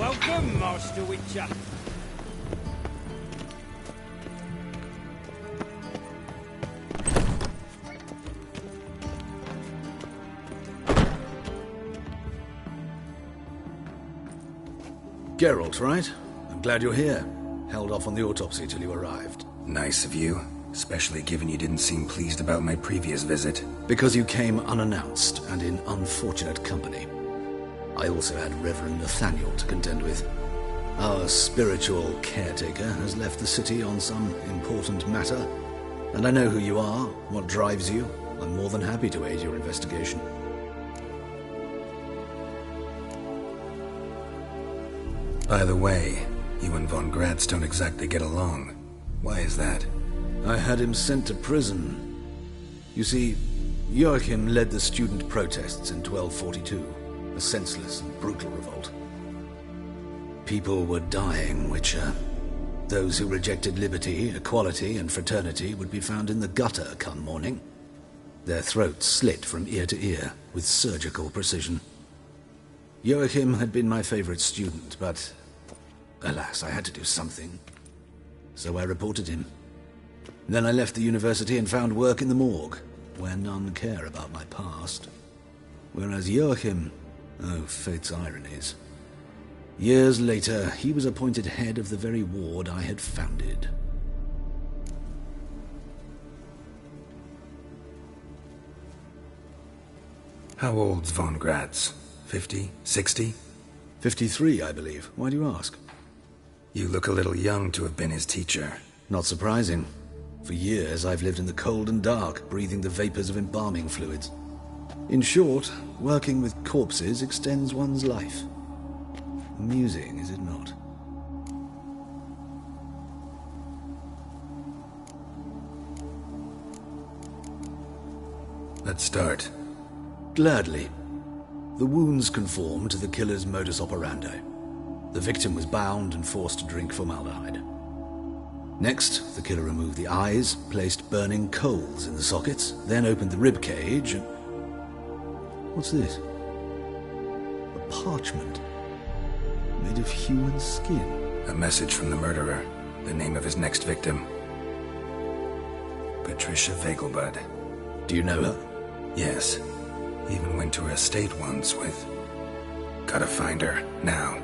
Welcome, Master Witcher. Geralt, right? I'm glad you're here. Held off on the autopsy till you arrived. Nice of you, especially given you didn't seem pleased about my previous visit. Because you came unannounced and in unfortunate company. I also had Reverend Nathaniel to contend with. Our spiritual caretaker has left the city on some important matter, and I know who you are, what drives you. I'm more than happy to aid your investigation. By the way, you and von Gratz don't exactly get along. Why is that? I had him sent to prison. You see, Joachim led the student protests in 1242, a senseless and brutal revolt. People were dying, Witcher. Those who rejected liberty, equality, and fraternity would be found in the gutter come morning. Their throats slit from ear to ear with surgical precision. Joachim had been my favorite student, but alas, I had to do something. So I reported him. Then I left the university and found work in the morgue, where none care about my past. Whereas Joachim, oh, fate's ironies. Years later, he was appointed head of the very ward I had founded. How old's von Gratz? 50? 60? 53, I believe. Why do you ask? You look a little young to have been his teacher. Not surprising. For years, I've lived in the cold and dark, breathing the vapors of embalming fluids. In short, working with corpses extends one's life. Amusing, is it not? Let's start. Gladly. The wounds conform to the killer's modus operandi. The victim was bound and forced to drink formaldehyde. Next, the killer removed the eyes, placed burning coals in the sockets, then opened the rib cage and... What's this? A parchment. Made of human skin. A message from the murderer. The name of his next victim. Patricia Vegelbud. Do you know her? Yes. Even went to her estate once with... Gotta find her, now.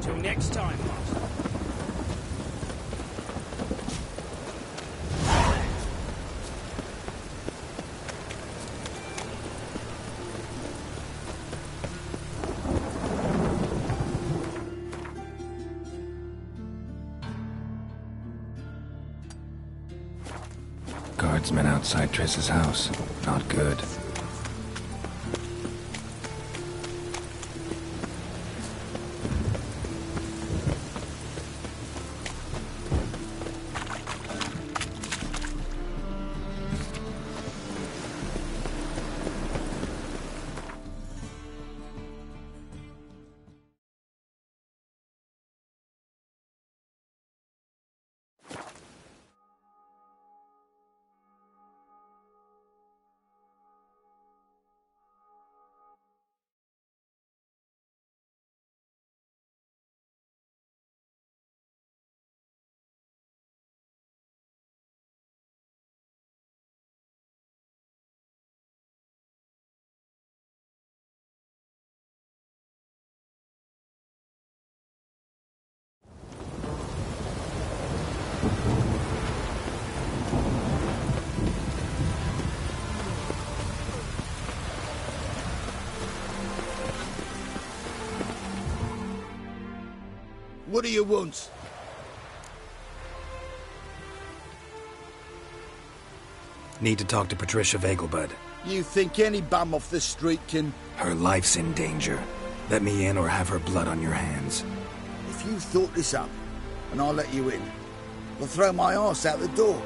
Till next time, Master. Guardsmen outside Triss's house. Not good. What do you want? Need to talk to Patricia Vegelbud. You think any bum off the street can... Her life's in danger. Let me in or have her blood on your hands. If you thought this up, and I'll let you in, I'll throw my arse out the door.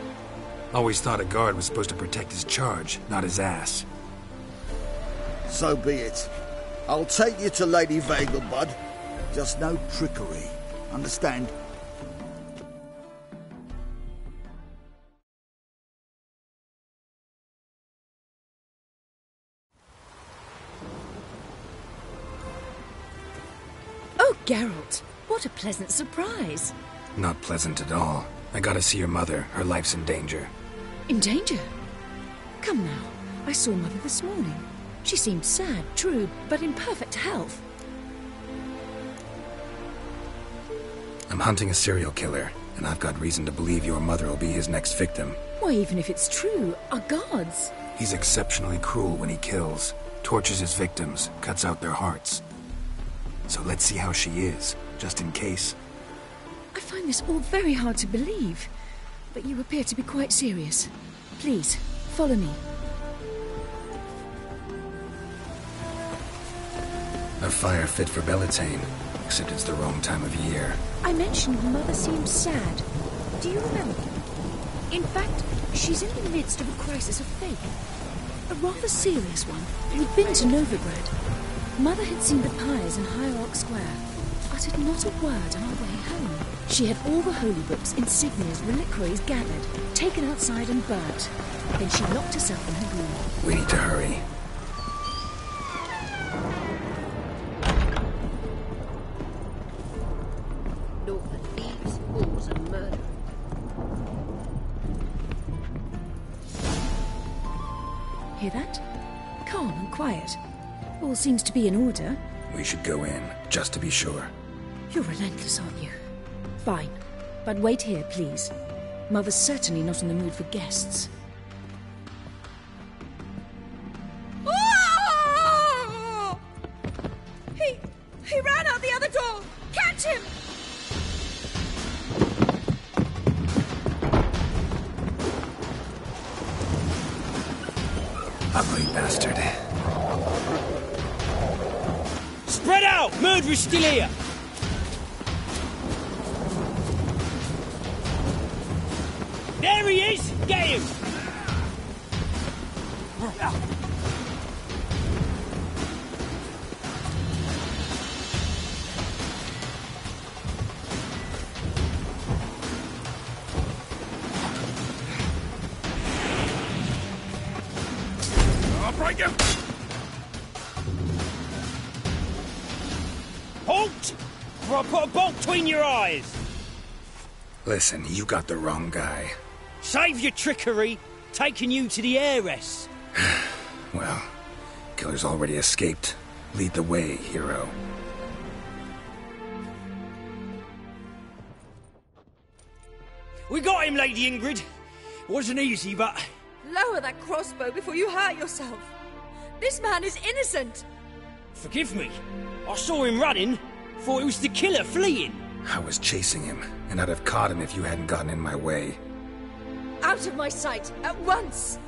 Always thought a guard was supposed to protect his charge, not his ass. So be it. I'll take you to Lady Vegelbud. Just no trickery. Understand? Geralt, what a pleasant surprise. Not pleasant at all. I gotta see your mother. Her life's in danger. In danger? Come now, I saw Mother this morning. She seemed sad, true, but in perfect health. I'm hunting a serial killer, and I've got reason to believe your mother will be his next victim. Why, even if it's true, our gods. He's exceptionally cruel when he kills, tortures his victims, cuts out their hearts. So let's see how she is, just in case. I find this all very hard to believe, but you appear to be quite serious. Please, follow me. A fire fit for Bellatane, except it's the wrong time of year. I mentioned Mother seemed sad. Do you remember? In fact, she's in the midst of a crisis of faith. A rather serious one. We'd been to Novigrad. Mother had seen the pyres in Hierarch Square, uttered not a word on our way home. She had all the holy books, insignias, reliquaries gathered, taken outside and burnt. Then she locked herself in her room. We need to hurry. Naught but thieves, fools, and murder. Hear that? Calm and quiet. All seems to be in order. We should go in, just to be sure. You're relentless, aren't you? Fine. But wait here, please. Mother's certainly not in the mood for guests. Oh! He ran out the other door! Catch him! Ugly bastard. Spread out! Murderer's still here! There he is! Get him! I'll break him! Halt! Or I'll put a bolt between your eyes! Listen, you got the wrong guy. Save your trickery, taking you to the heiress. Well, killer's already escaped. Lead the way, hero. We got him, Lady Ingrid. Wasn't easy, but... Lower that crossbow before you hurt yourself. This man is innocent. Forgive me. I saw him running. Thought it was the killer fleeing. I was chasing him, and I'd have caught him if you hadn't gotten in my way. Out of my sight, at once!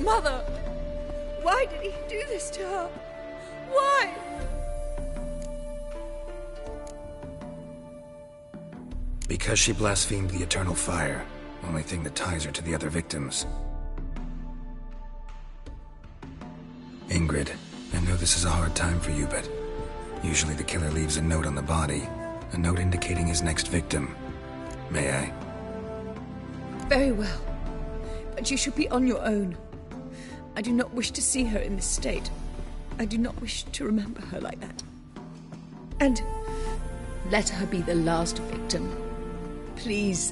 Mother! Why did he do this to her? Why? Because she blasphemed the eternal fire. Only thing that ties her to the other victims. Ingrid, I know this is a hard time for you, but usually the killer leaves a note on the body. A note indicating his next victim. May I? Very well. But you should be on your own. I do not wish to see her in this state. I do not wish to remember her like that. And let her be the last victim. Please.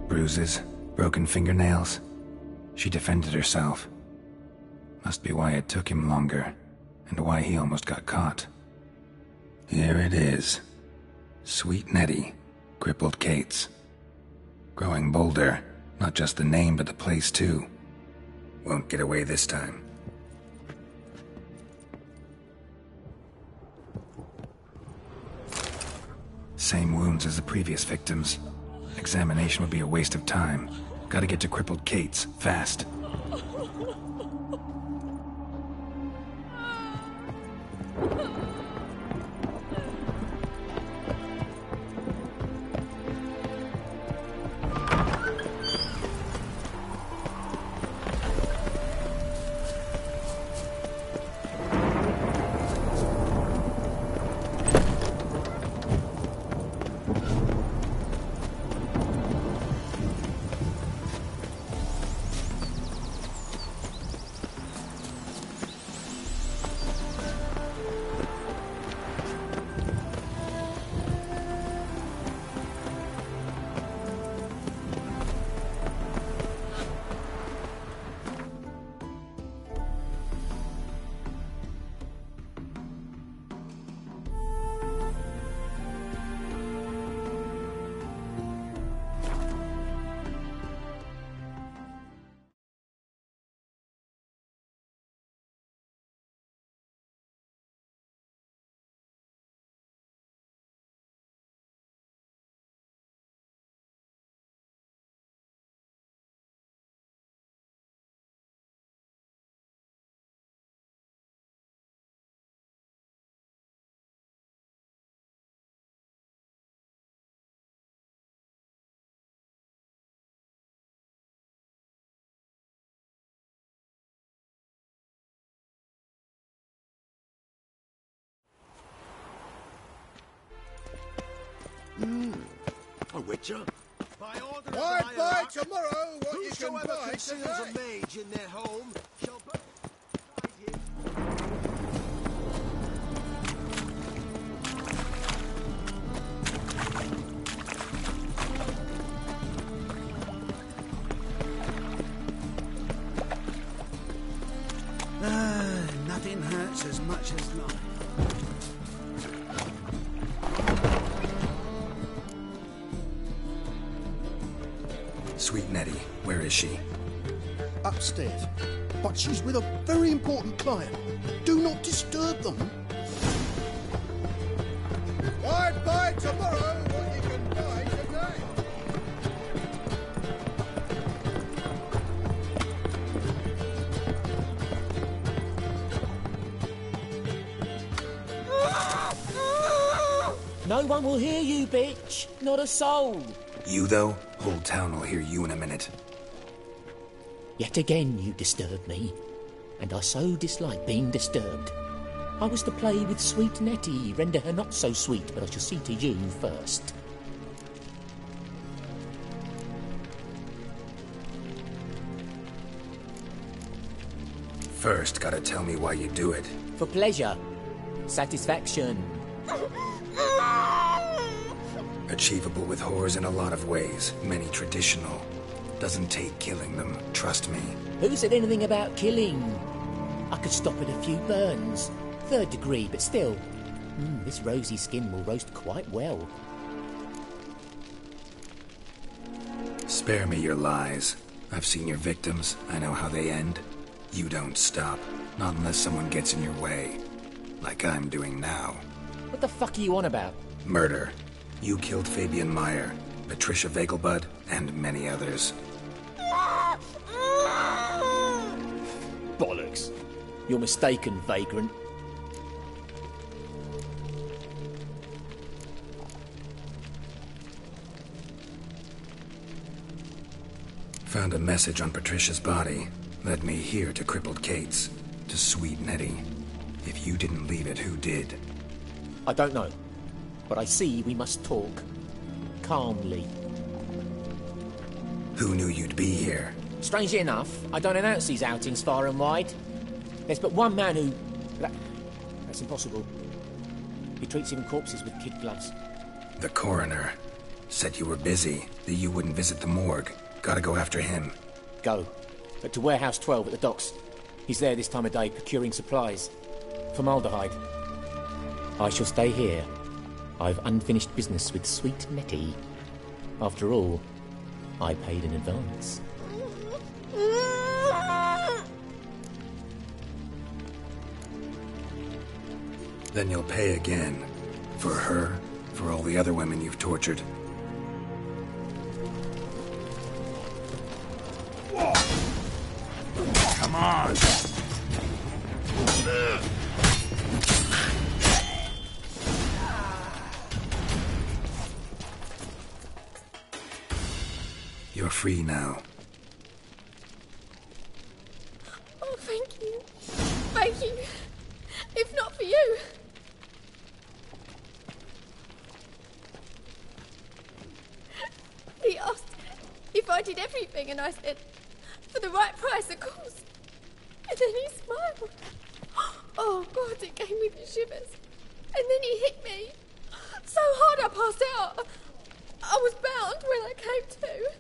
Bruises, broken fingernails. She defended herself. Must be why it took him longer, and why he almost got caught. Here it is. Sweet Nettie, crippled Kate's. Growing bolder, not just the name but the place too. Won't get away this time. Same wounds as the previous victims. Examination would be a waste of time. Gotta get to crippled Kate's, fast. A witcher? By tomorrow, what you can Whosoever buy conceals today. a mage in their home shall burn. Nothing hurts as much as life. Sweet Nettie, where is she? Upstairs. But she's with a very important client. Do not disturb them. Buy tomorrow what you can buy today. No one will hear you, bitch. Not a soul. You, though? Whole town will hear you in a minute. Yet again you disturb me, and I so dislike being disturbed. I was to play with sweet Nettie, render her not so sweet, but I shall see to you first. First, gotta tell me why you do it. For pleasure. Satisfaction. Achievable with whores in a lot of ways, many traditional. Doesn't take killing them, trust me. Who said anything about killing? I could stop at a few burns. 3rd degree, but still. This rosy skin will roast quite well. Spare me your lies. I've seen your victims, I know how they end. You don't stop, not unless someone gets in your way. Like I'm doing now. What the fuck are you on about? Murder. You killed Fabian Meyer, Patricia Vegelbud, and many others. Bollocks. You're mistaken, vagrant. Found a message on Patricia's body. Led me here to crippled Kate's. To sweet Nettie. If you didn't leave it, who did? I don't know. But I see we must talk. Calmly. Who knew you'd be here? Strangely enough, I don't announce these outings far and wide. There's but one man who... That's impossible. He treats even corpses with kid gloves. The coroner. Said you were busy, that you wouldn't visit the morgue. Gotta go after him. Go. But to Warehouse 12 at the docks. He's there this time of day procuring supplies. Formaldehyde. I shall stay here. I've unfinished business with sweet Nettie. After all, I paid in advance. Then you'll pay again. For her, for all the other women you've tortured. Come on! You're free now. Oh, thank you. Thank you. If not for you. He asked if I did everything, and I said, for the right price, of course. And then he smiled. Oh, God, it gave me the shivers. And then he hit me. So hard I passed out. I was bound when I came to.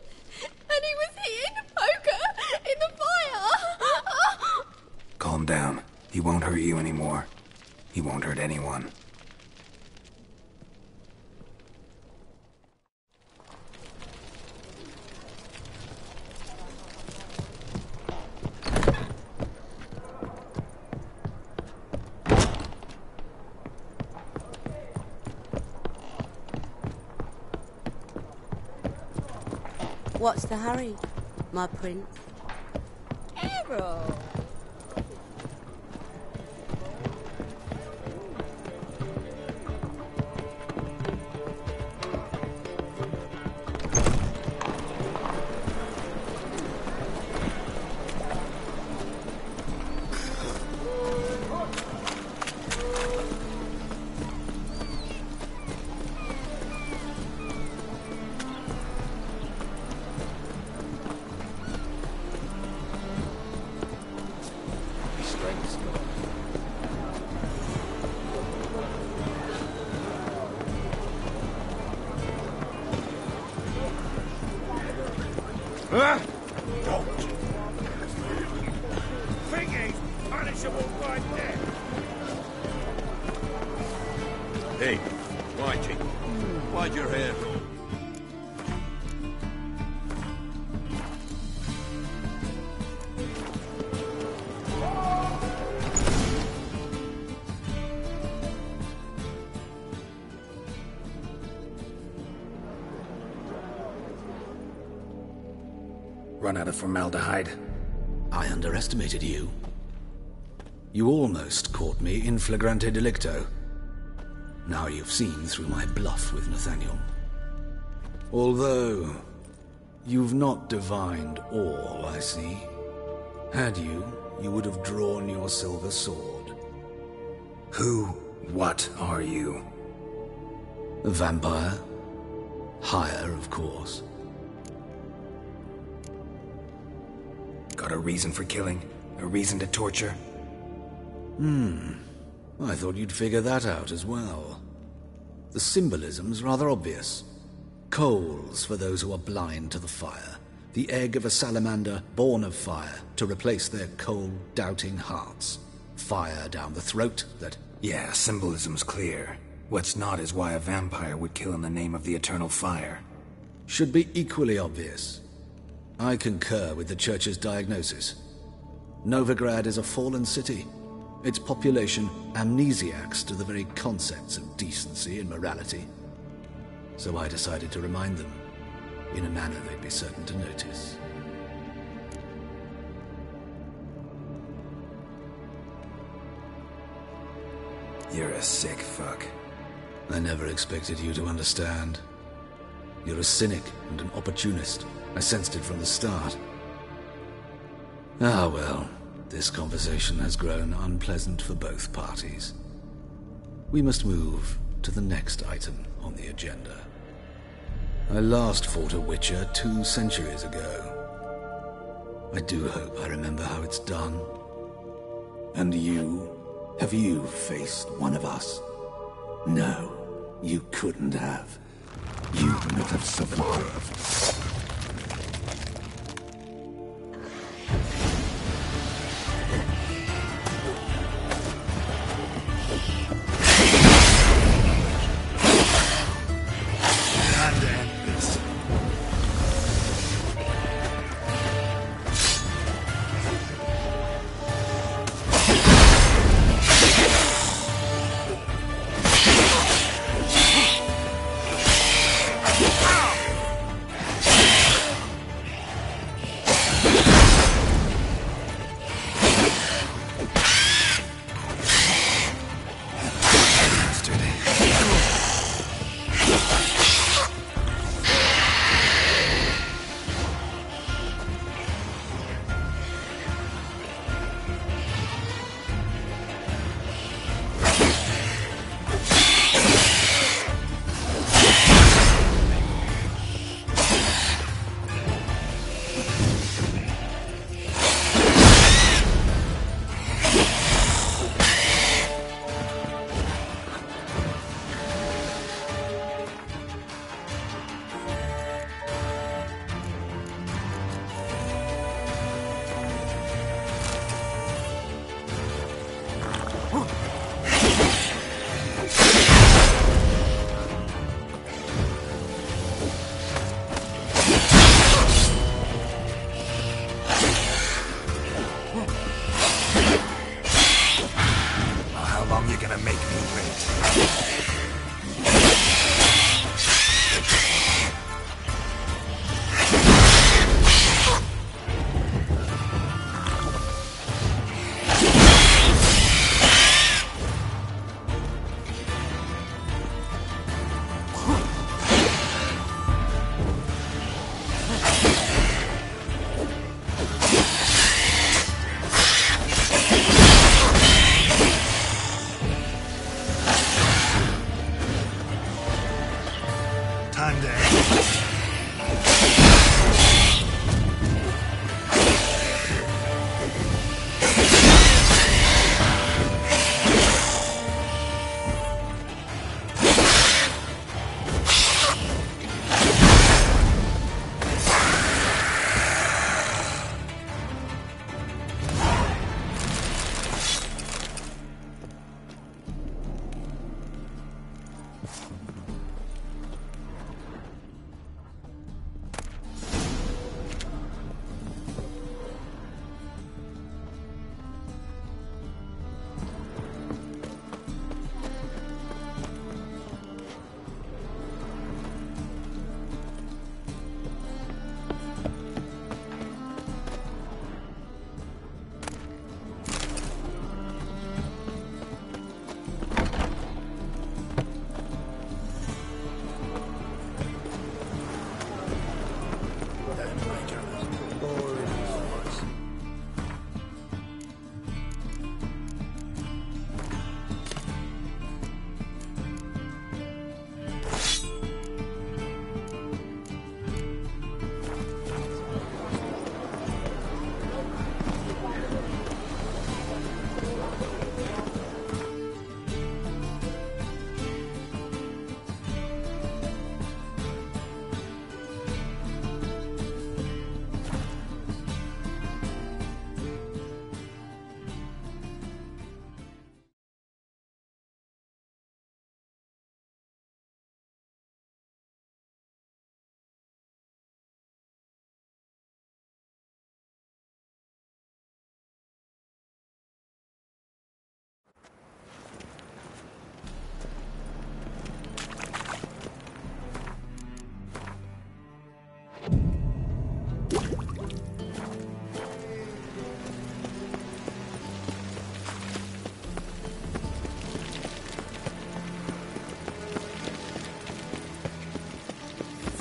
And he was hitting the poker in the fire. Calm down. He won't hurt you anymore. He won't hurt anyone. What's the hurry, my prince? Errol. Huh? Don't. Thingy's punishable by death. Hey, Whitey, why'd your hair go? Run out of formaldehyde. I underestimated you. You almost caught me in flagrante delicto. Now you've seen through my bluff with Nathaniel. Although, you've not divined all, I see. Had you, you would have drawn your silver sword. What are you? A vampire. Higher, of course. Got a reason for killing? A reason to torture? I thought you'd figure that out as well. The symbolism's rather obvious. Coals for those who are blind to the fire. The egg of a salamander born of fire to replace their cold, doubting hearts. Fire down the throat that... Yeah, symbolism's clear. What's not is why a vampire would kill in the name of the eternal fire. should be equally obvious. I concur with the Church's diagnosis. Novigrad is a fallen city. Its population amnesiacs to the very concepts of decency and morality. So I decided to remind them, in a manner they'd be certain to notice. You're a sick fuck. I never expected you to understand. You're a cynic and an opportunist. I sensed it from the start. Ah well, this conversation has grown unpleasant for both parties. We must move to the next item on the agenda. I last fought a Witcher 2 centuries ago. I do hope I remember how it's done. And you? Have you faced one of us? No, you couldn't have. You would not have survived.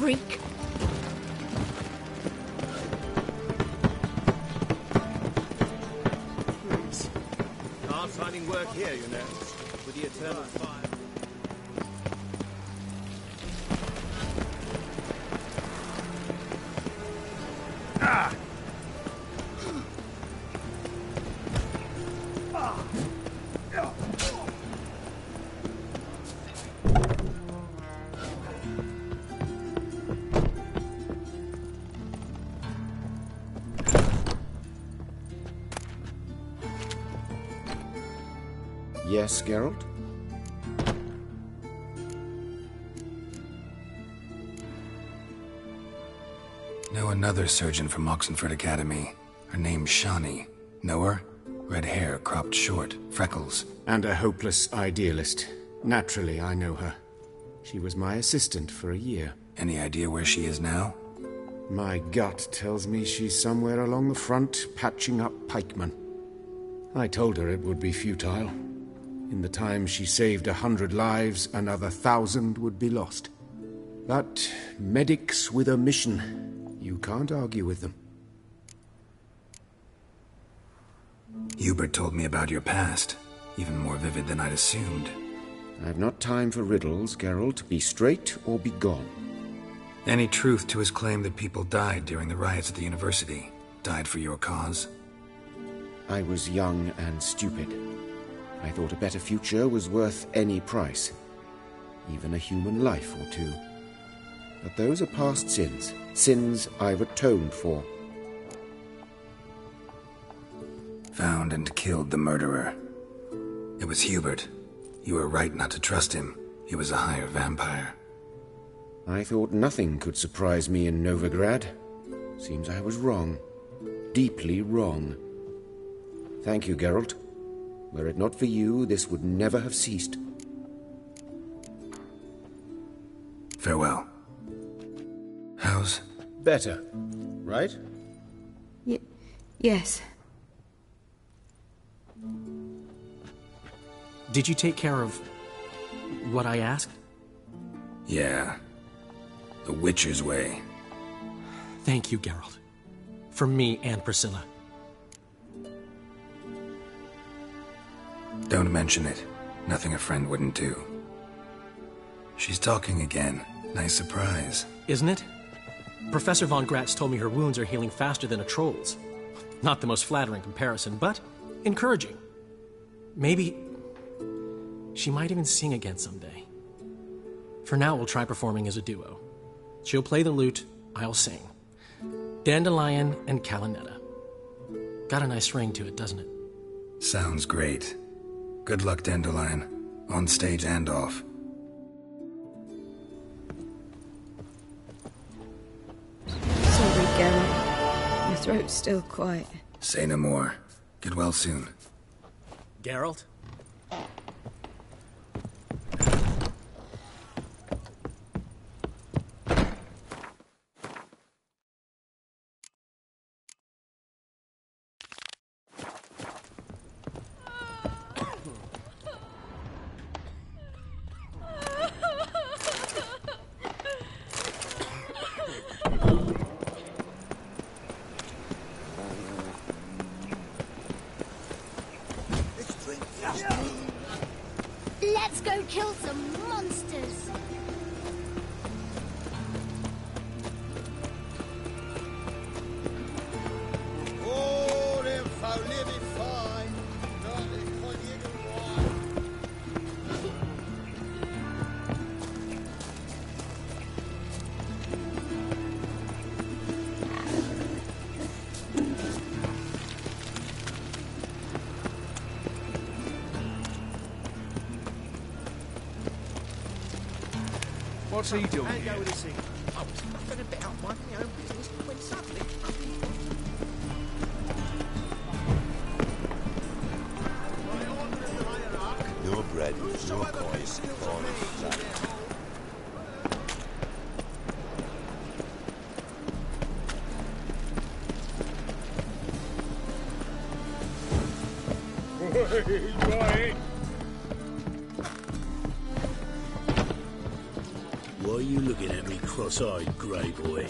freak! Hard finding work here, you know, with the eternal fire. Yes, Geralt? Know another surgeon from Oxenford Academy. Her name's Shawnee. Know her? Red hair, cropped short, freckles. And a hopeless idealist. Naturally, I know her. She was my assistant for a year. Any idea where she is now? My gut tells me she's somewhere along the front, patching up pikemen. I told her it would be futile. In the time she saved 100 lives, another 1,000 would be lost. But medics with a mission, you can't argue with them. Hubert told me about your past, even more vivid than I'd assumed. I've not time for riddles, Geralt. Be straight or be gone. Any truth to his claim that people died during the riots at the university? Died for your cause? I was young and stupid. I thought a better future was worth any price. Even a human life or two. But those are past sins. Sins I've atoned for. Found and killed the murderer. It was Hubert. You were right not to trust him. He was a hired vampire. I thought nothing could surprise me in Novigrad. Seems I was wrong. Deeply wrong. Thank you, Geralt. Were it not for you, this would never have ceased. Farewell. How's... Better, right? Yes. Did you take care of what I asked? Yeah. The Witcher's way. Thank you, Geralt. From me and Priscilla. Don't mention it. Nothing a friend wouldn't do. She's talking again. Nice surprise. Isn't it? Professor von Gratz told me her wounds are healing faster than a troll's. Not the most flattering comparison, but encouraging. Maybe she might even sing again someday. For now, we'll try performing as a duo. She'll play the lute, I'll sing. Dandelion and Calinetta. Got a nice ring to it, doesn't it? Sounds great. Good luck, Dandelion. On stage and off. Sorry, Geralt. Your throat's still quiet. Say no more. Get well soon. Geralt? Let's go kill some monsters. Oh, them folk living fine. Not the conjugal wine. What's he doing Hang here? on with this thing. I was nothing about minding my own business when suddenly... No bread, no coins, honest sack. Why are you looking at me cross-eyed, grey boy?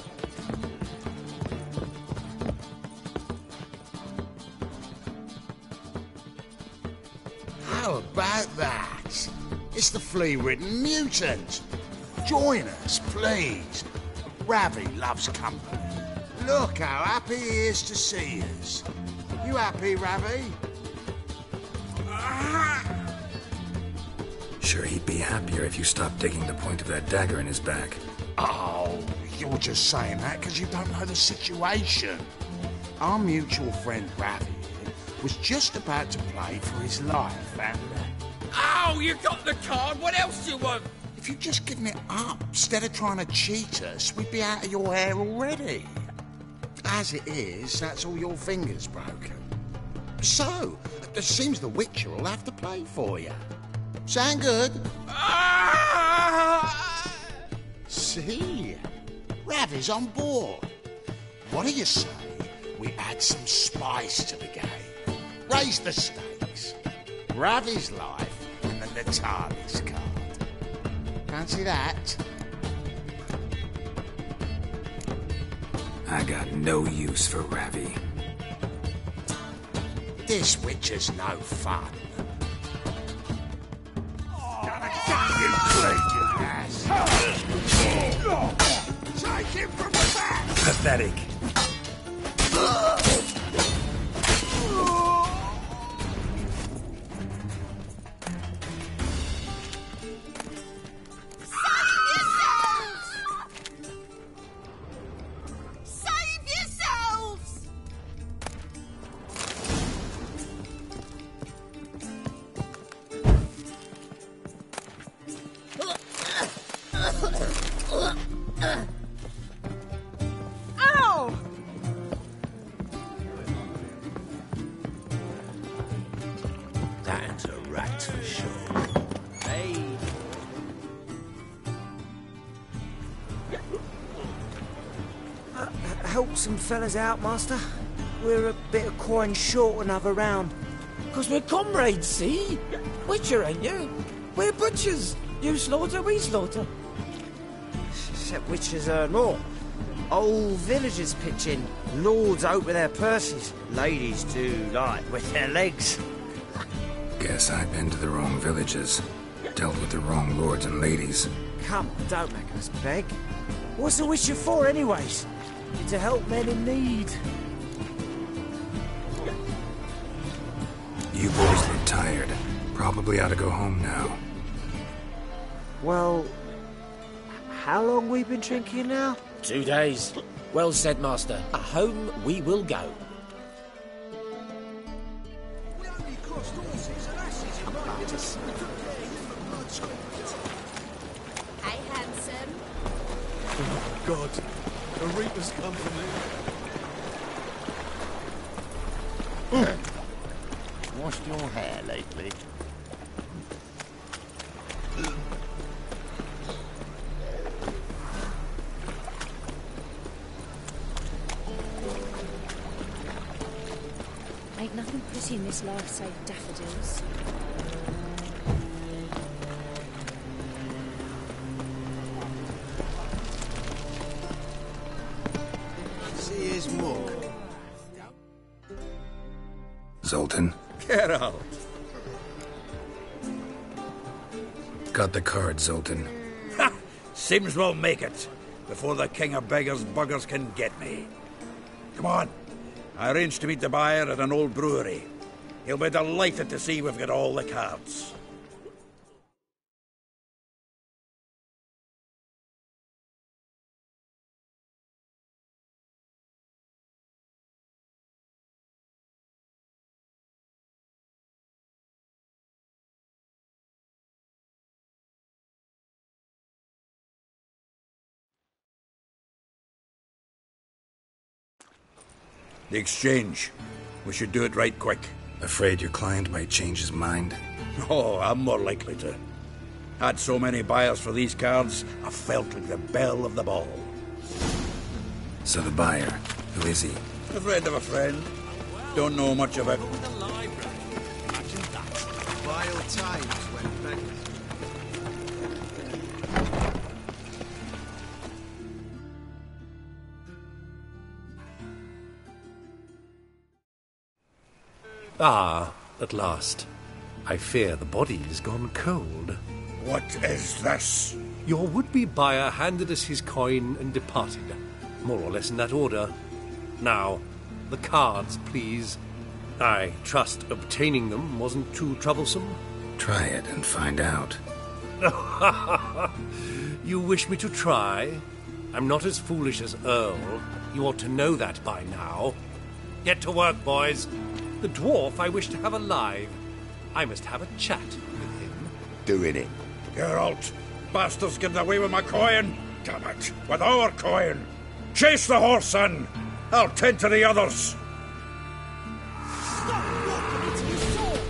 How about that? It's the flea-ridden mutant. Join us, please. Ravi loves company. Look how happy he is to see us. You happy, Ravi? Sure, he'd be happier if you stopped digging the point of that dagger in his back. Oh, you're just saying that because you don't know the situation. Our mutual friend Ravi was just about to play for his life, and... Oh, you got the card! What else do you want? If you'd just given it up, instead of trying to cheat us, we'd be out of your hair already. As it is, that's all your fingers broken. So, it seems the Witcher will have to play for you. Sound good? See? Ravi's on board. What do you say we add some spice to the game? Raise the stakes. Ravi's life and the Natalis card. Fancy that? I got no use for Ravi. This Witcher's no fun. Gonna get you clean, you ass! Take him from the back! Pathetic. That's a rat for sure. Hey. Help some fellas out, Master. We're a bit of coin short another round. 'Cause we're comrades, see? Witcher, ain't you? We're butchers. You slaughter, we slaughter. Except witches earn more. Old villagers pitch in. Lords open their purses. Ladies do like with their legs. Guess I've been to the wrong villages. Dealt with the wrong lords and ladies. Come on, don't make us beg. What's a witcher for, anyways? To help men in need. You boys look tired. Probably ought to go home now. Well, how long we been drinking now? 2 days. Well said, Master. Home we will go. Hey, handsome. Oh, God. The Reaper's come for me. Washed your hair lately? Ain't nothing pretty in this life save daffodils. See his mug. Zoltan? Get out. Got the card, Zoltan. Ha! Sims will make it before the king of beggars buggers can get me. Come on. I arranged to meet the buyer at an old brewery. He'll be delighted to see we've got all the cards. The exchange. We should do it right quick. Afraid your client might change his mind? Oh, I'm more likely to. Had so many buyers for these cards, I felt like the belle of the ball. So the buyer, who is he? A friend of a friend. Don't know much about... Vile times when beggars... Ah, at last. I fear the body's gone cold. What is this? Your would-be buyer handed us his coin and departed, more or less in that order. Now, the cards, please. I trust obtaining them wasn't too troublesome? Try it and find out. You wish me to try? I'm not as foolish as Earl. You ought to know that by now. Get to work, boys. The dwarf I wish to have alive. I must have a chat with him. Doing it. Geralt, bastards getting away with my coin. Damn it, with our coin. Chase the horse, son. I'll tend to the others. Stop walking into your sword!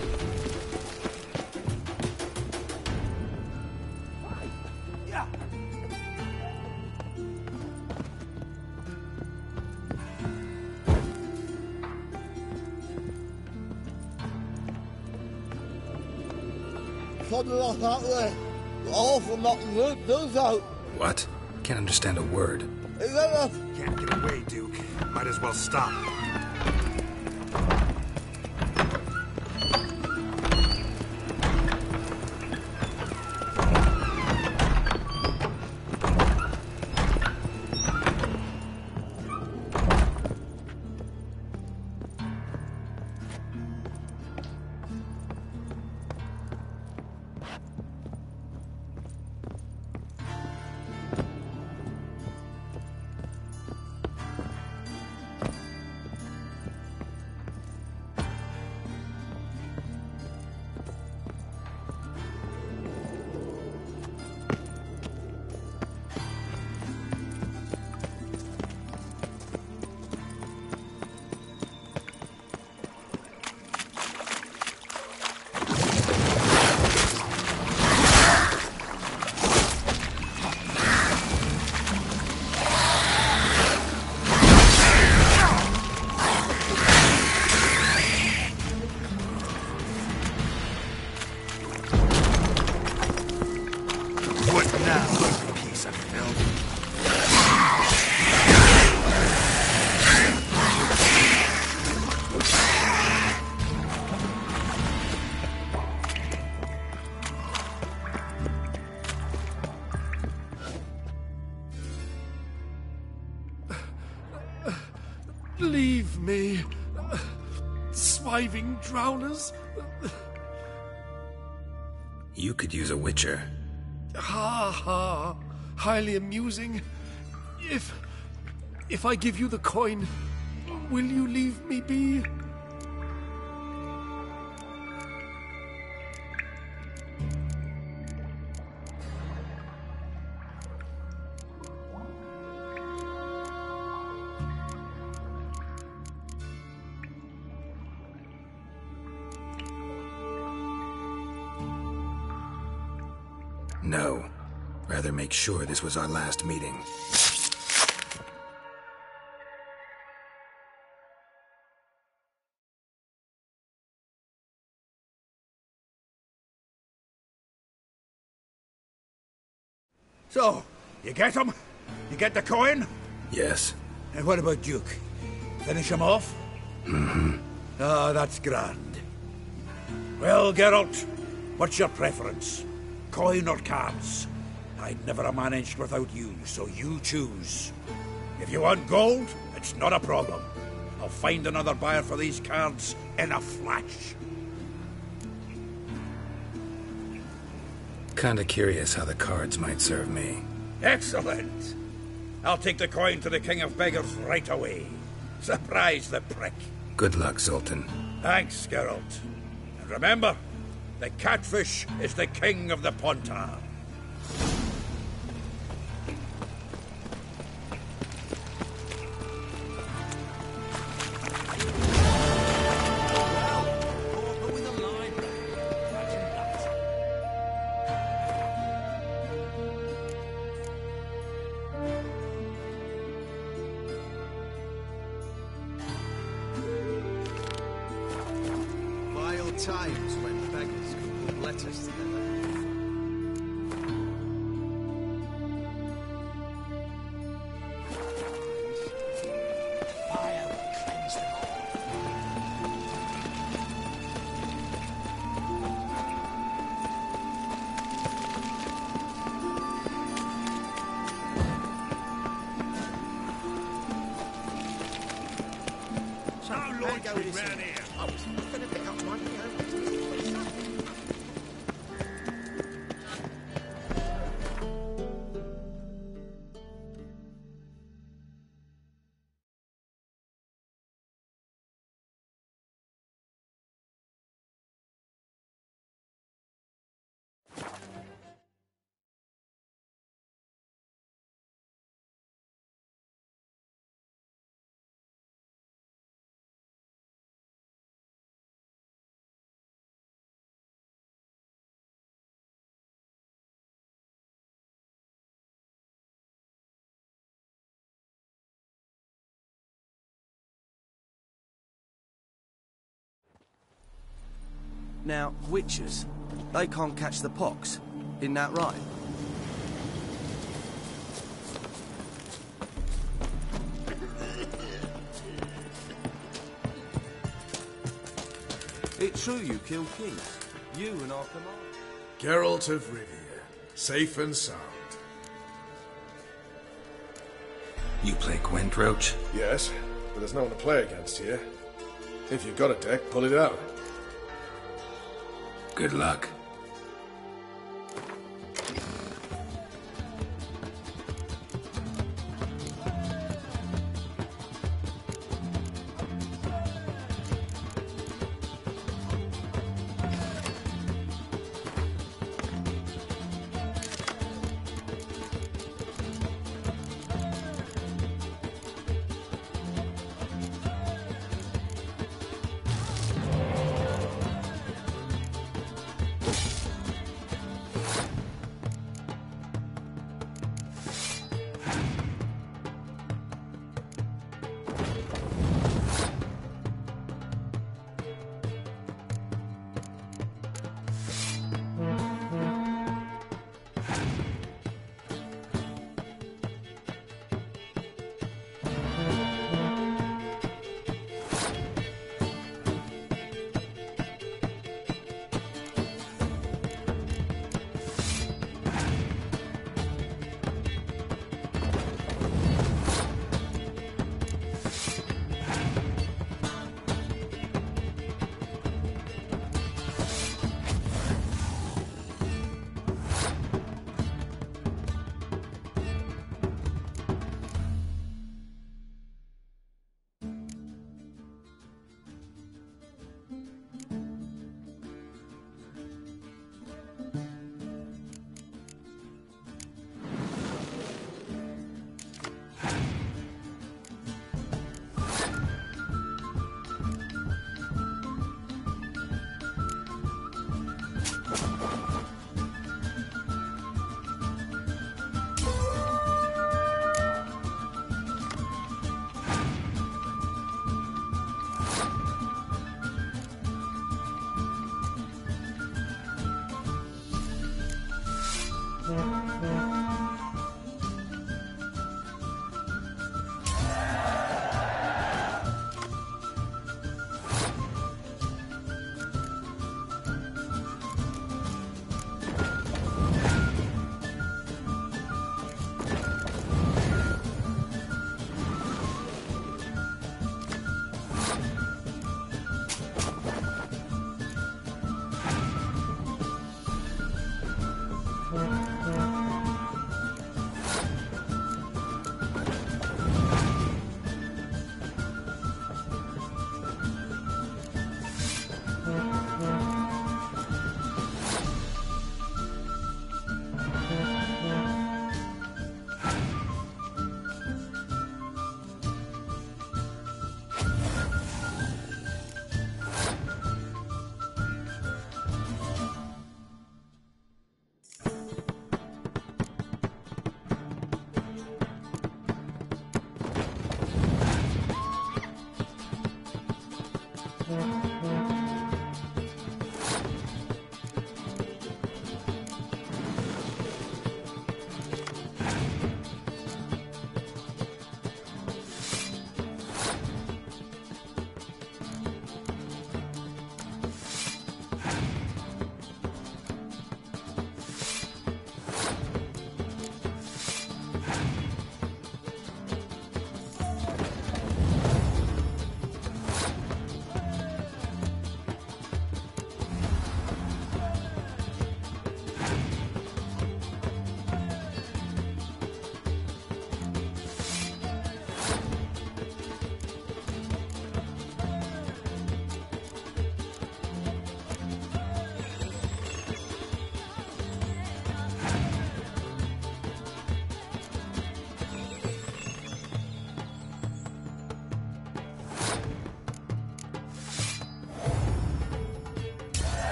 Yeah. Something like that way. Awful not good, does out. What? Can't understand a word. Is that Can't get away, Duke. Might as well stop. Leave me, swiving drowners. You could use a witcher. Ha ha, highly amusing. If I give you the coin, will you leave me be? No. Rather make sure this was our last meeting. So, you get him? You get the coin? Yes. And what about Duke? Finish him off? Mm-hmm. Ah, that's grand. Well, Geralt, what's your preference? Coin or cards? I'd never have managed without you, so you choose. If you want gold, it's not a problem. I'll find another buyer for these cards in a flash. Kinda curious how the cards might serve me. Excellent. I'll take the coin to the King of Beggars right away. Surprise the prick. Good luck, Sultan. Thanks, Geralt. And remember, the catfish is the king of the Pontar. Times when beggars could put letters together. Fire will cleanse them all. to go with this round here? I was going to pick up one. Now, witches, they can't catch the pox. Isn't that right? It's true you killed kings. You and our command. Geralt of Rivia, safe and sound. You play gwent, Roche? Yes, but there's no one to play against here. If you've got a deck, pull it out. Good luck.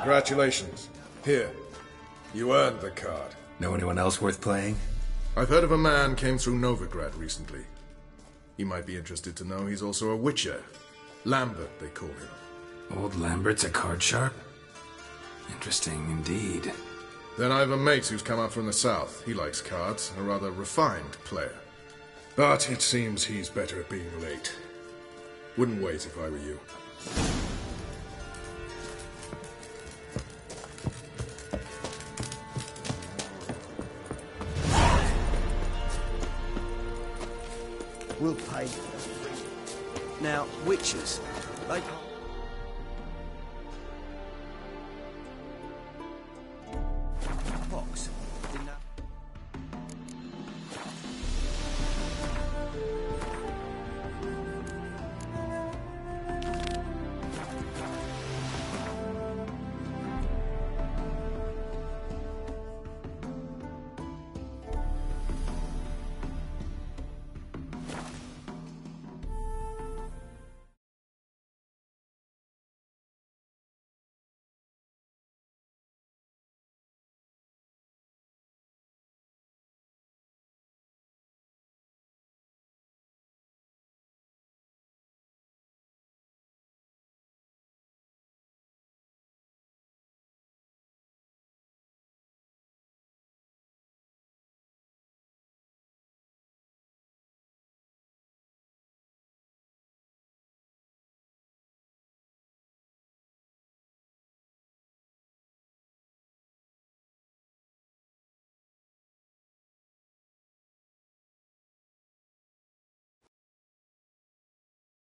Congratulations. Here. You earned the card. Know anyone else worth playing? I've heard of a man came through Novigrad recently. You might be interested to know he's also a witcher. Lambert, they call him. Old Lambert's a card sharp? Interesting indeed. Then I have a mate who's come up from the south. He likes cards, a rather refined player. But it seems he's better at being late. Wouldn't wait if I were you. We'll pay. Now, witches, they can't